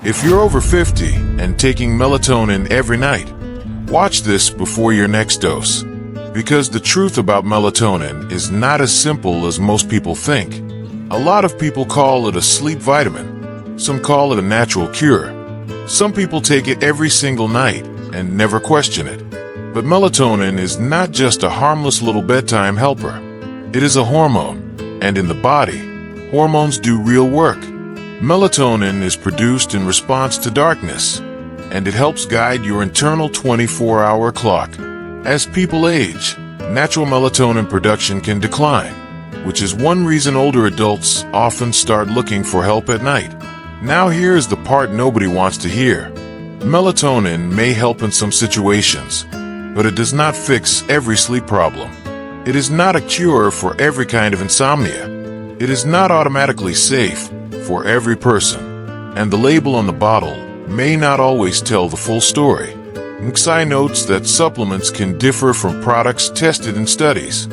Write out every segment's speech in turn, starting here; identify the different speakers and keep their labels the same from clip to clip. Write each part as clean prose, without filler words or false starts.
Speaker 1: If you're over 50 and taking melatonin every night, watch this before your next dose. Because the truth about melatonin is not as simple as most people think. A lot of people call it a sleep vitamin. Some call it a natural cure. Some people take it every single night and never question it. But melatonin is not just a harmless little bedtime helper. It is a hormone, and in the body, hormones do real work. Melatonin is produced in response to darkness, and it helps guide your internal 24-hour clock. As people age, natural melatonin production can decline, which is one reason older adults often start looking for help at night. Now here's the part nobody wants to hear. Melatonin may help in some situations, but it does not fix every sleep problem. It is not a cure for every kind of insomnia. It is not automatically safe for every person, and the label on the bottle may not always tell the full story. NCI notes that supplements can differ from products tested in studies,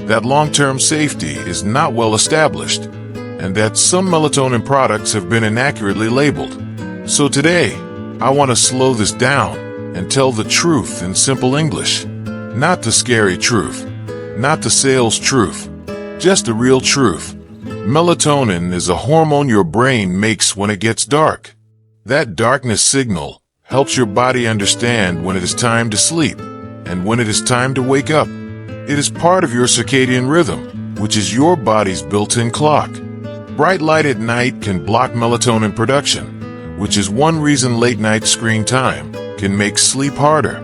Speaker 1: that long-term safety is not well established, and that some melatonin products have been inaccurately labeled. So today, I want to slow this down and tell the truth in simple English. Not the scary truth, not the sales truth, just the real truth. Melatonin is a hormone your brain makes when it gets dark. That darkness signal helps your body understand when it is time to sleep and when it is time to wake up. It is part of your circadian rhythm, which is your body's built-in clock. Bright light at night can block melatonin production, which is one reason late-night screen time can make sleep harder.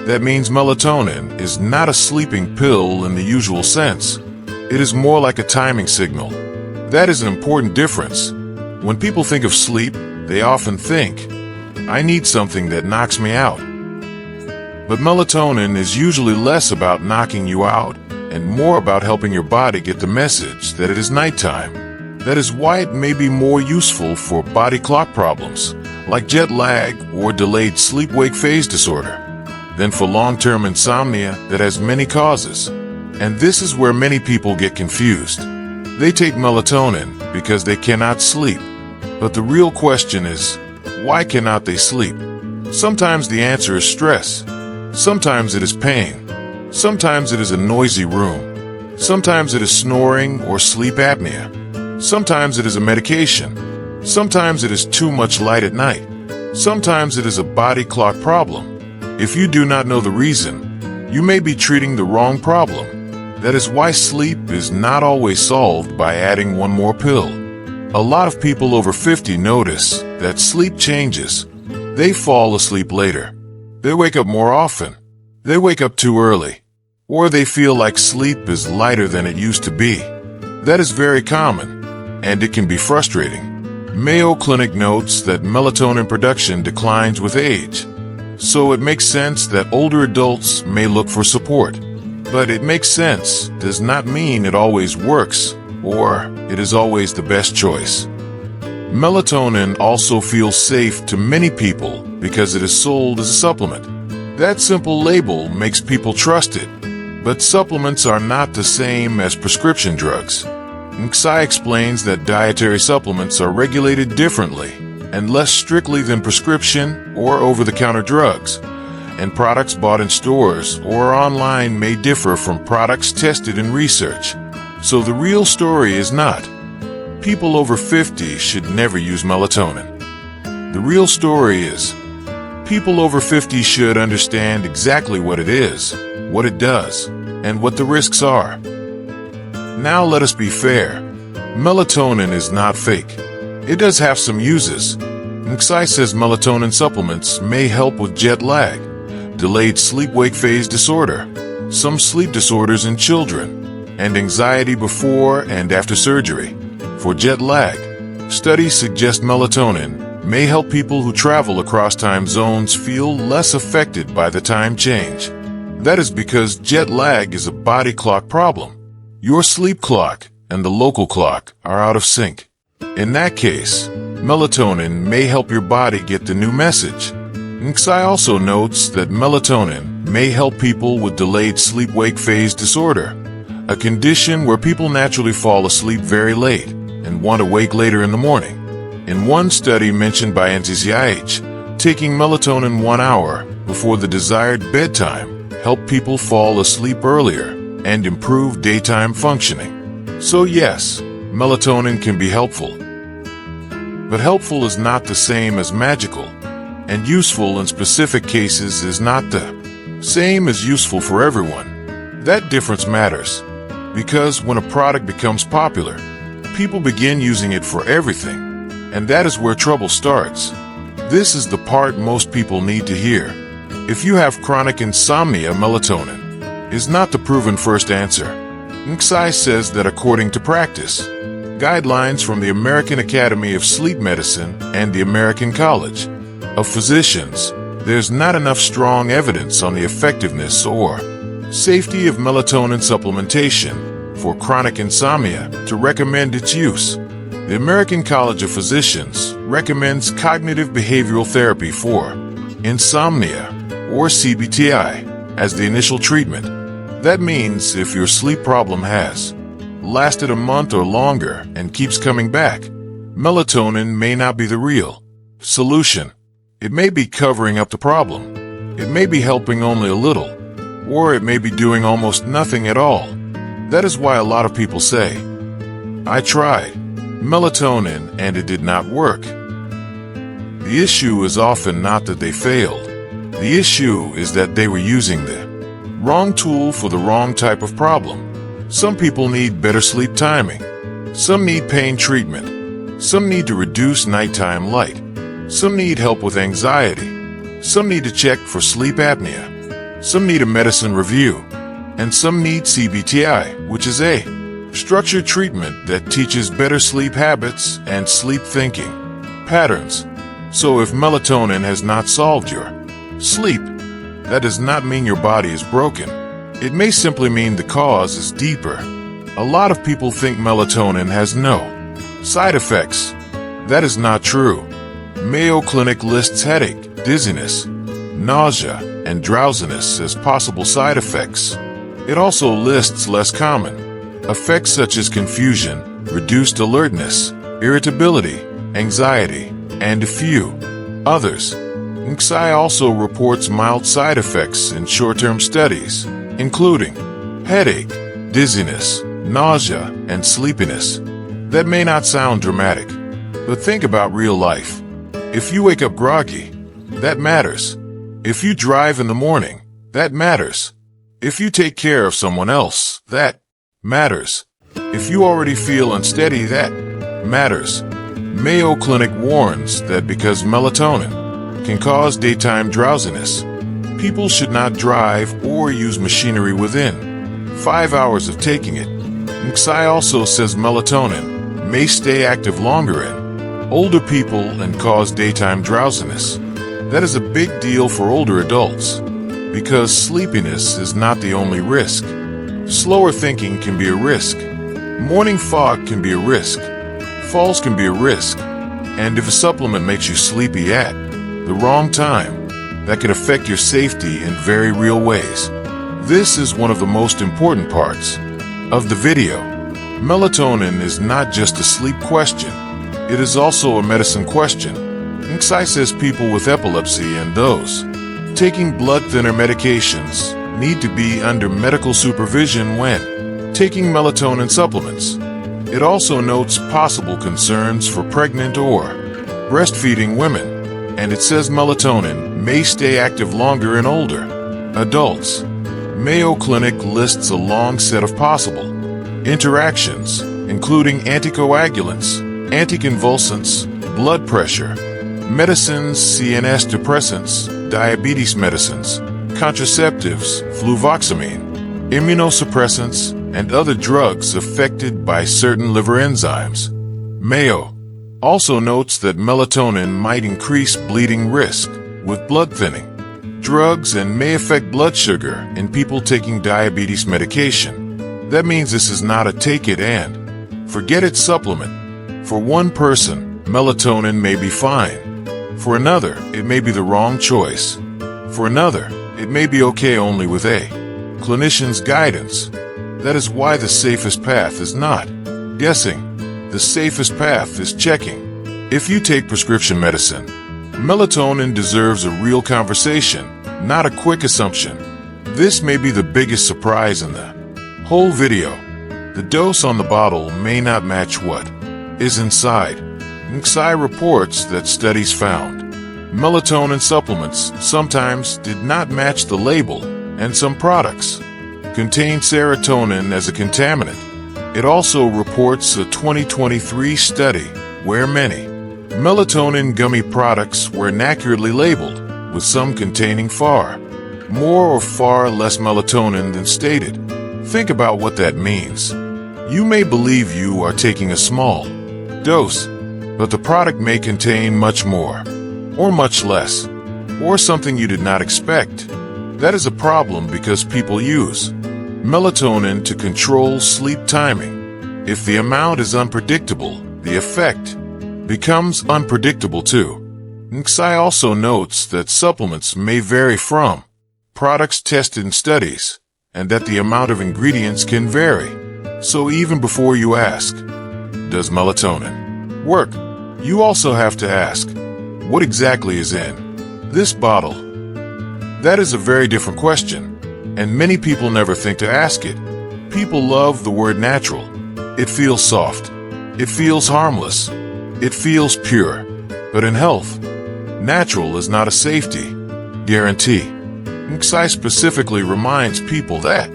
Speaker 1: That means melatonin is not a sleeping pill in the usual sense. It is more like a timing signal. That is an important difference. When people think of sleep, they often think, I need something that knocks me out. But melatonin is usually less about knocking you out and more about helping your body get the message that it is nighttime. That is why it may be more useful for body clock problems, like jet lag or delayed sleep-wake phase disorder, than for long-term insomnia that has many causes. And this is where many people get confused. They take melatonin because they cannot sleep. But the real question is, why cannot they sleep? Sometimes the answer is stress. Sometimes it is pain. Sometimes it is a noisy room. Sometimes it is snoring or sleep apnea. Sometimes it is a medication. Sometimes it is too much light at night. Sometimes it is a body clock problem. If you do not know the reason, you may be treating the wrong problem. That is why sleep is not always solved by adding one more pill. A lot of people over 50 notice that sleep changes. They fall asleep later. They wake up more often. They wake up too early. Or they feel like sleep is lighter than it used to be. That is very common, and it can be frustrating. Mayo Clinic notes that melatonin production declines with age. So it makes sense that older adults may look for support. But it makes sense does not mean it always works or it is always the best choice. Melatonin also feels safe to many people because it is sold as a supplement. That simple label makes people trust it. But supplements are not the same as prescription drugs. NCI explains that dietary supplements are regulated differently and less strictly than prescription or over-the-counter drugs, and products bought in stores or online may differ from products tested in research. So the real story is not, people over 50 should never use melatonin. The real story is, people over 50 should understand exactly what it is, what it does, and what the risks are. Now let us be fair. Melatonin is not fake. It does have some uses. NCI says melatonin supplements may help with jet lag, delayed sleep-wake phase disorder, some sleep disorders in children, and anxiety before and after surgery. For jet lag, studies suggest melatonin may help people who travel across time zones feel less affected by the time change. That is because jet lag is a body clock problem. Your sleep clock and the local clock are out of sync. In that case, melatonin may help your body get the new message. NCI also notes that melatonin may help people with delayed sleep-wake phase disorder, a condition where people naturally fall asleep very late and want to wake later in the morning. In one study mentioned by NCCIH, taking melatonin 1 hour before the desired bedtime helped people fall asleep earlier and improve daytime functioning. So yes, melatonin can be helpful. But helpful is not the same as magical, and useful in specific cases is not the same as useful for everyone. That difference matters, because when a product becomes popular, people begin using it for everything, and that is where trouble starts. This is the part most people need to hear. If you have chronic insomnia, melatonin is not the proven first answer. NCCI says that according to practice, guidelines from the American Academy of Sleep Medicine and the American College of Physicians, there's not enough strong evidence on the effectiveness or safety of melatonin supplementation for chronic insomnia to recommend its use. The American College of Physicians recommends cognitive behavioral therapy for insomnia, or CBTI, as the initial treatment. That means if your sleep problem has lasted a month or longer and keeps coming back, melatonin may not be the real solution. It may be covering up the problem. It may be helping only a little, or it may be doing almost nothing at all. That is why a lot of people say, "I tried melatonin and it did not work." The issue is often not that they failed. The issue is that they were using the wrong tool for the wrong type of problem. Some people need better sleep timing. Some need pain treatment. Some need to reduce nighttime light. Some need help with anxiety. Some need to check for sleep apnea. Some need a medicine review. And some need CBTI, which is a structured treatment that teaches better sleep habits and sleep thinking patterns. So if melatonin has not solved your sleep, that does not mean your body is broken. It may simply mean the cause is deeper. A lot of people think melatonin has no side effects. That is not true. Mayo Clinic lists headache, dizziness, nausea, and drowsiness as possible side effects. It also lists less common effects such as confusion, reduced alertness, irritability, anxiety, and a few others. NCCI also reports mild side effects in short-term studies, including headache, dizziness, nausea, and sleepiness. That may not sound dramatic, but think about real life. If you wake up groggy, that matters. If you drive in the morning, that matters. If you take care of someone else, that matters. If you already feel unsteady, that matters. Mayo Clinic warns that because melatonin can cause daytime drowsiness, people should not drive or use machinery within 5 hours of taking it. NCCI also says melatonin may stay active longer in older people and cause daytime drowsiness. That is a big deal for older adults, because sleepiness is not the only risk. Slower thinking can be a risk. Morning fog can be a risk. Falls can be a risk. And if a supplement makes you sleepy at the wrong time, that could affect your safety in very real ways. This is one of the most important parts of the video. Melatonin is not just a sleep question. It is also a medicine question. NCCI says people with epilepsy and those taking blood thinner medications need to be under medical supervision when taking melatonin supplements. It also notes possible concerns for pregnant or breastfeeding women, and it says melatonin may stay active longer in older adults. Mayo Clinic lists a long set of possible interactions, including anticoagulants, anticonvulsants, blood pressure, medicines, CNS depressants, diabetes medicines, contraceptives, fluvoxamine, immunosuppressants, and other drugs affected by certain liver enzymes. Mayo also notes that melatonin might increase bleeding risk with blood thinning drugs and may affect blood sugar in people taking diabetes medication. That means this is not a take it and forget it supplement. For one person, melatonin may be fine. For another, it may be the wrong choice. For another, it may be okay only with a clinician's guidance. That is why the safest path is not guessing. The safest path is checking If you take prescription medicine, melatonin deserves a real conversation, not a quick assumption. This may be the biggest surprise in the whole video. The dose on the bottle may not match what is inside. NXI reports that studies found melatonin supplements sometimes did not match the label, and some products contain serotonin as a contaminant. It also reports a 2023 study where many melatonin gummy products were inaccurately labeled, with some containing far more or far less melatonin than stated. Think about what that means. You may believe you are taking a small dose, but the product may contain much more, or much less, or something you did not expect. That is a problem because people use melatonin to control sleep timing. If the amount is unpredictable, the effect becomes unpredictable too. NXI also notes that supplements may vary from products tested in studies, and that the amount of ingredients can vary. So even before you ask, does melatonin work? You also have to ask, what exactly is in this bottle? That is a very different question, and many people never think to ask it. People love the word natural. It feels soft. It feels harmless. It feels pure. But in health, natural is not a safety guarantee. NXI specifically reminds people that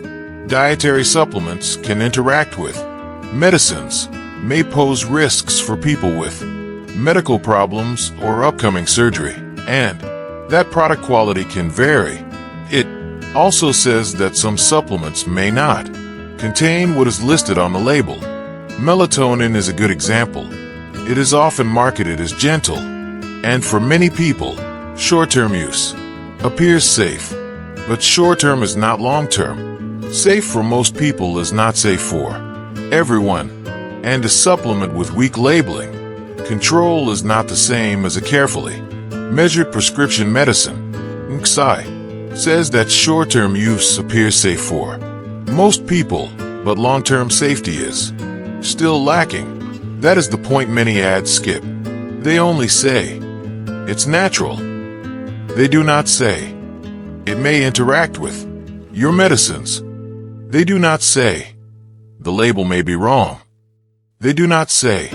Speaker 1: dietary supplements can interact with medicines, may pose risks for people with medical problems or upcoming surgery, and that product quality can vary. It also says that some supplements may not contain what is listed on the label. Melatonin is a good example. It is often marketed as gentle, and for many people, short-term use appears safe. But short-term is not long-term. Safe for most people is not safe for everyone, and a supplement with weak labeling control is not the same as a carefully measured prescription medicine. NXI says that short-term use appears safe for most people, but long-term safety is still lacking. That is the point many ads skip. They only say, it's natural. They do not say, it may interact with your medicines. They do not say, the label may be wrong. They do not say,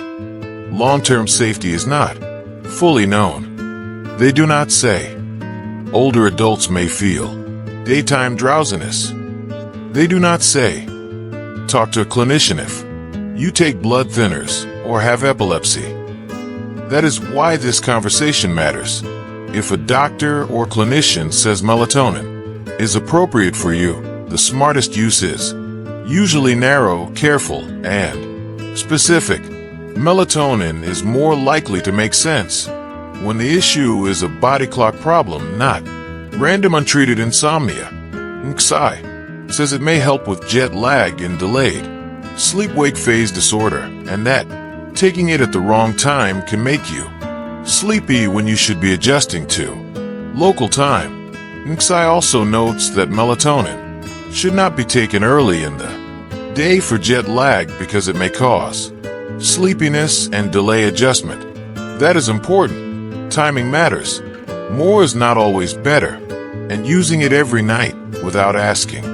Speaker 1: long-term safety is not fully known. They do not say, older adults may feel daytime drowsiness. They do not say, talk to a clinician if you take blood thinners or have epilepsy. That is why this conversation matters. If a doctor or clinician says melatonin is appropriate for you, the smartest use is usually narrow, careful, and specific. Melatonin is more likely to make sense when the issue is a body clock problem, not random untreated insomnia. NXI says it may help with jet lag and delayed sleep-wake phase disorder, and that taking it at the wrong time can make you sleepy when you should be adjusting to local time. NXI also notes that melatonin should not be taken early in the day for jet lag because it may cause sleepiness and delay adjustment. That is important. Timing matters. More is not always better, and using it every night without asking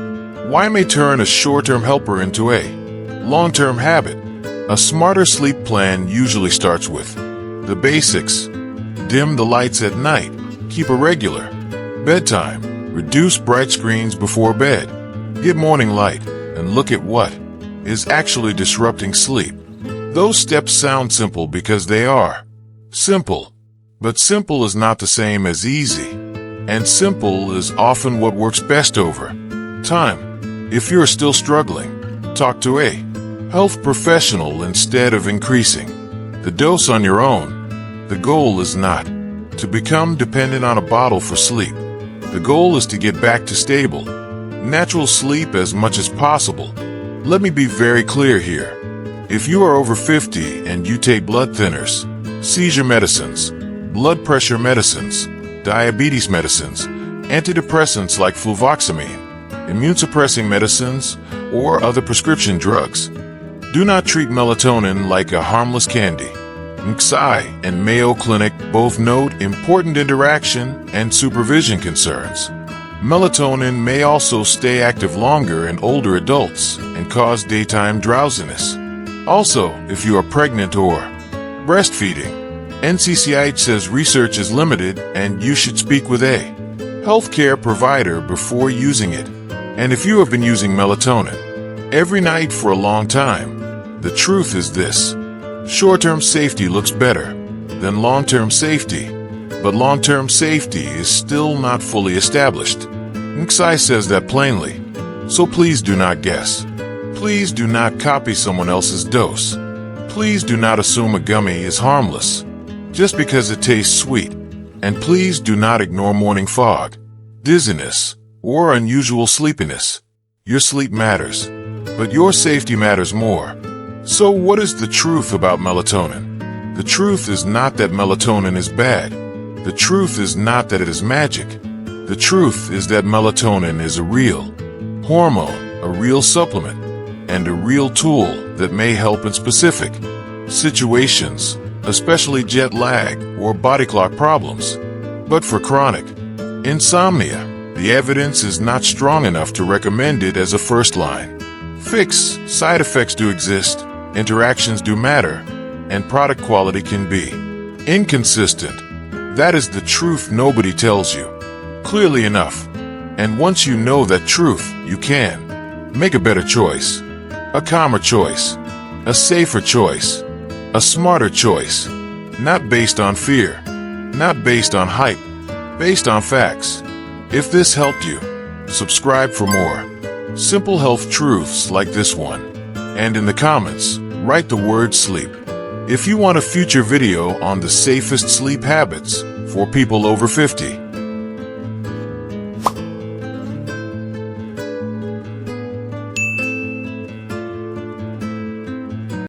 Speaker 1: why may turn a short-term helper into a long-term habit. A smarter sleep plan usually starts with the basics. Dim the lights at night. Keep a regular bedtime. Reduce bright screens before bed. Get morning light and look at what is actually disrupting sleep. Those steps sound simple because they are simple. But simple is not the same as easy. And simple is often what works best over time. If you're still struggling, talk to a health professional instead of increasing the dose on your own. The goal is not to become dependent on a bottle for sleep. The goal is to get back to stable, natural sleep as much as possible. Let me be very clear here. If you are over 50 and you take blood thinners, seizure medicines, blood pressure medicines, diabetes medicines, antidepressants like fluvoxamine, immune-suppressing medicines, or other prescription drugs, do not treat melatonin like a harmless candy. NCI and Mayo Clinic both note important interaction and supervision concerns. Melatonin may also stay active longer in older adults and cause daytime drowsiness. Also, if you are pregnant or breastfeeding, NCCIH says research is limited and you should speak with a healthcare provider before using it. And if you have been using melatonin every night for a long time, the truth is this: short-term safety looks better than long-term safety, but long-term safety is still not fully established. NCI says that plainly, so please do not guess. Please do not copy someone else's dose. Please do not assume a gummy is harmless just because it tastes sweet. And please do not ignore morning fog, dizziness, or unusual sleepiness. Your sleep matters, but your safety matters more. So what is the truth about melatonin? The truth is not that melatonin is bad. The truth is not that it is magic. The truth is that melatonin is a real hormone, a real supplement, and a real tool that may help in specific situations, especially jet lag or body clock problems. But for chronic insomnia, the evidence is not strong enough to recommend it as a first-line fix. Side effects do exist, interactions do matter, and product quality can be inconsistent. That is the truth nobody tells you clearly enough. And once you know that truth, you can make a better choice, a calmer choice, a safer choice, a smarter choice, not based on fear, not based on hype, based on facts. If this helped you, subscribe for more simple health truths like this one. And in the comments, write the word sleep. If you want a future video on the safest sleep habits for people over 50.